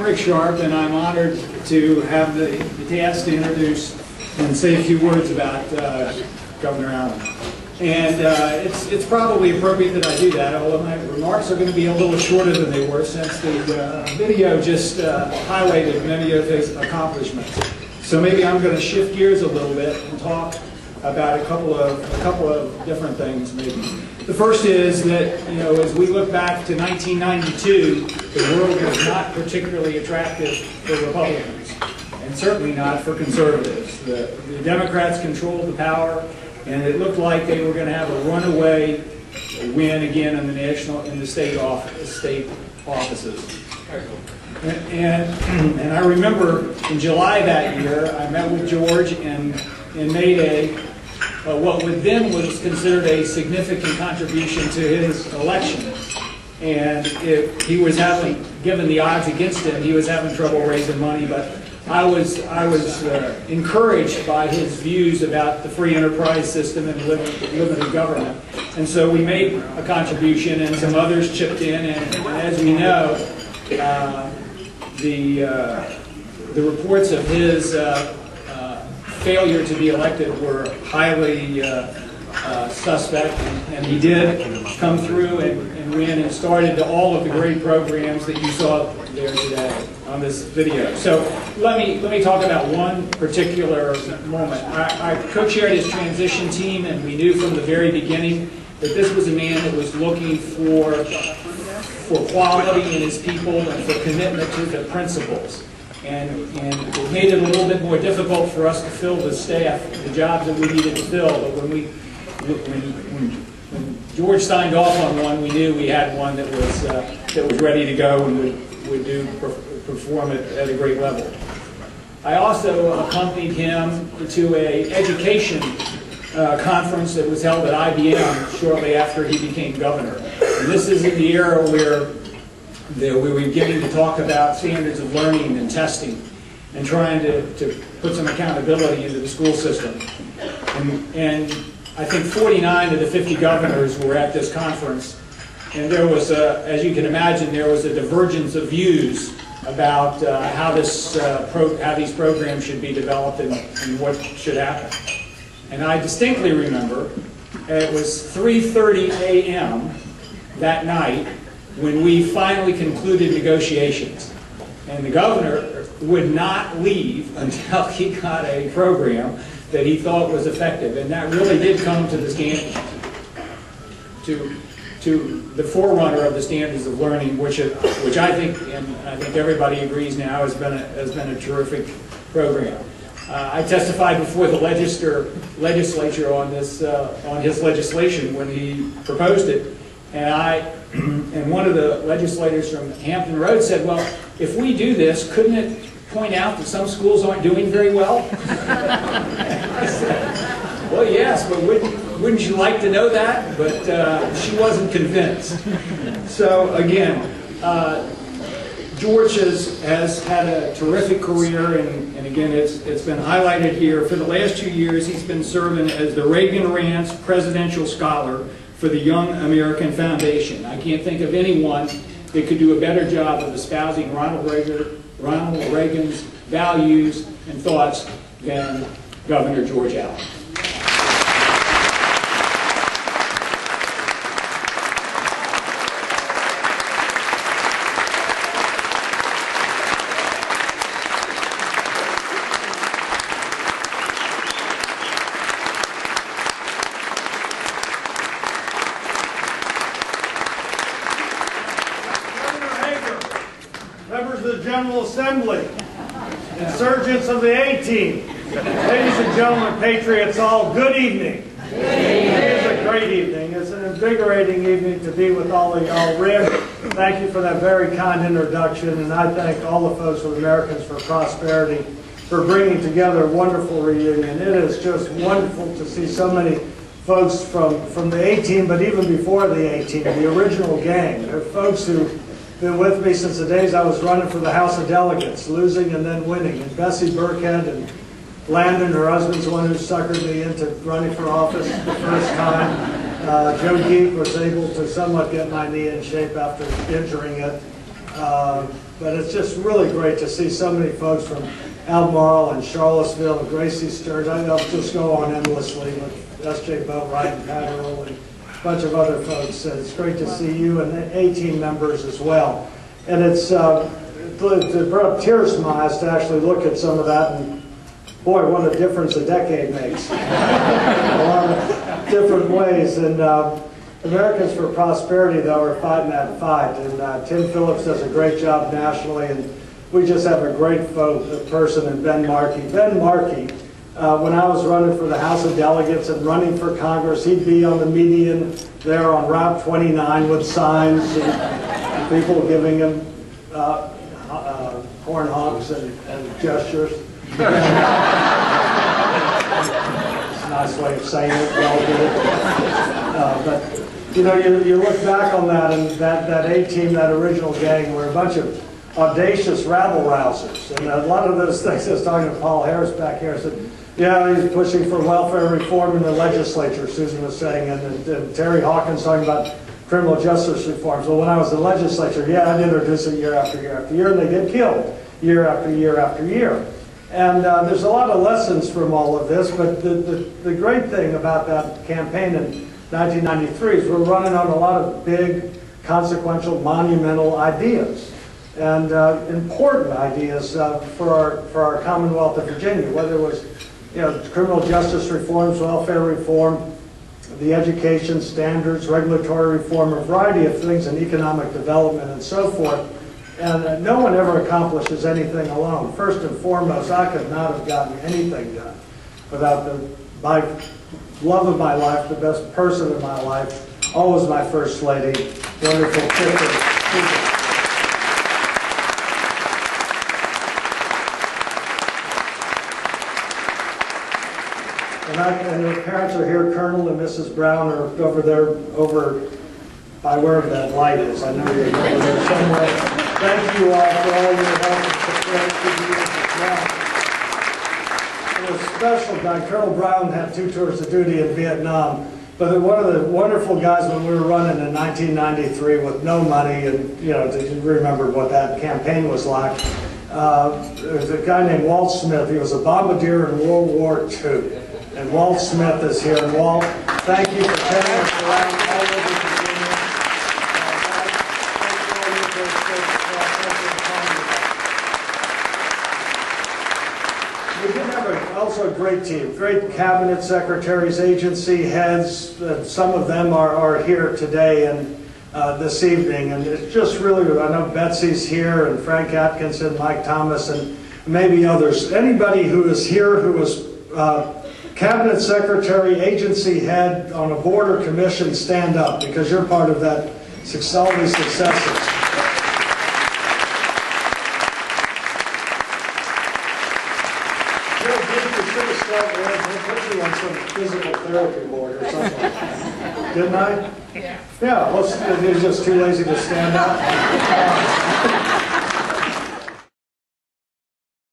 I'm Rick Sharp, and I'm honored to have the task to introduce and say a few words about Governor Allen. And it's probably appropriate that I do that, although my remarks are going to be a little shorter than they were since the video just highlighted many of his accomplishments. So maybe I'm going to shift gears a little bit and talk about a couple of different things maybe. The first is that, you know, as we look back to 1992, the world was not particularly attractive for Republicans, and certainly not for conservatives. The Democrats controlled the power, and it looked like they were going to have a runaway win again in the state offices. And I remember in July that year, I met with George and made what then was considered a significant contribution to his election. And if he was given the odds against him, he was having trouble raising money, but I was encouraged by his views about the free enterprise system and limited government. And so we made a contribution, and some others chipped in, and as we know, the reports of his failure to be elected were highly suspect, and he did come through and win and started all of the great programs that you saw there today on this video. So let me talk about one particular moment. I co-chaired his transition team, and we knew from the very beginning that this was a man that was looking for quality in his people and for commitment to the principles. And it made it a little bit more difficult for us to fill the staff, the jobs that we needed to fill. But when George signed off on one, we knew we had one that was ready to go and would perform at a great level. I also accompanied him to an education conference that was held at IBM shortly after he became governor. And this is in the era where we were beginning to talk about standards of learning and testing and trying to put some accountability into the school system. And I think 49 of the 50 governors were at this conference, and there was, as you can imagine, there was a divergence of views about how these programs should be developed and what should happen. And I distinctly remember it was 3:30 a.m. that night when we finally concluded negotiations. And the governor would not leave until he got a program that he thought was effective. And that really did come to the the forerunner of the standards of learning, which I think, and I think everybody agrees now, has been a terrific program. I testified before the legislature on this on his legislation when he proposed it, and one of the legislators from Hampton Roads said, "Well, if we do this, couldn't it point out that some schools aren't doing very well?" I said, "Well, yes, but wouldn't you like to know that?" But she wasn't convinced. So again, George has had a terrific career, and again, it's been highlighted here. For the last 2 years, he's been serving as the Reagan-Rance Presidential Scholar for the Young American Foundation. I can't think of anyone that could do a better job of espousing Ronald Reagan's values and thoughts than Governor George Allen. Members of the General Assembly, insurgents of the A-Team, ladies and gentlemen, patriots all, good evening. It is a great evening. It's an invigorating evening to be with all of y'all. Rick, thank you for that very kind introduction, and I thank all the folks from Americans for Prosperity for bringing together a wonderful reunion. It is just wonderful to see so many folks from the A-Team, but even before the A-Team, the original gang. There are folks who've been with me since the days I was running for the House of Delegates, losing and then winning. And Bessie Burkhead and Landon, her husband's the one who suckered me into running for office the first time. Joe Geek was able to somewhat get my knee in shape after injuring it. But it's just really great to see so many folks from Albemarle and Charlottesville and Gracie Stearns. I'll just go on endlessly with S.J. Boatwright and Pat Earl and a bunch of other folks. It's great to see you and the A-team members as well. And it's brought tears to my eyes to actually look at some of that, and boy, what a difference a decade makes. A lot of different ways. And Americans for Prosperity, though, are fighting that fight. And Tim Phillips does a great job nationally, and we just have a great person in Ben Markey. Ben Markey, when I was running for the House of Delegates and running for Congress, he'd be on the median there on Route 29 with signs and people giving him horn honks and gestures. It's a nice way of saying it, but you know, you look back on that, and that A-team, that original gang, were a bunch of audacious rabble-rousers. And a lot of those things, I was talking to Paul Harris back here, I said, yeah, he's pushing for welfare reform in the legislature, Susan was saying, and Terry Hawkins talking about criminal justice reforms. Well, when I was in the legislature, yeah, I'd introduce it year after year after year, and they get killed year after year after year. And there's a lot of lessons from all of this, but the great thing about that campaign in 1993 is we're running on a lot of big, consequential, monumental ideas, and important ideas for our Commonwealth of Virginia, whether it was, you know, criminal justice reforms, welfare reform, the education standards, regulatory reform, a variety of things, and economic development and so forth. And no one ever accomplishes anything alone. First and foremost, I could not have gotten anything done without my love of my life, the best person in my life, always my first lady, wonderful Tiffany. And her parents are here. Colonel and Mrs. Brown are over there, over by wherever that light is. I know you're over there somewhere. Thank you all for all your help and support. It was special guy. Colonel Brown had 2 tours of duty in Vietnam, but one of the wonderful guys when we were running in 1993 with no money, and you know, to remember what that campaign was like. There was a guy named Walt Smith. He was a bombardier in World War II. And Walt Smith is here. And Walt, thank you for carrying us around all over Virginia. We did have also a great team, great cabinet secretaries, agency heads. Some of them are here today and this evening. And it's just really, I know Betsy's here, and Frank Atkinson, Mike Thomas, and maybe others. Anybody who is here who was Cabinet Secretary, agency head on a board or commission, stand up, because you're part of that, all these successes. You should have started, we'll put you on some physical therapy board or something. Didn't I? Yeah. Yeah, well, you're just too lazy to stand up.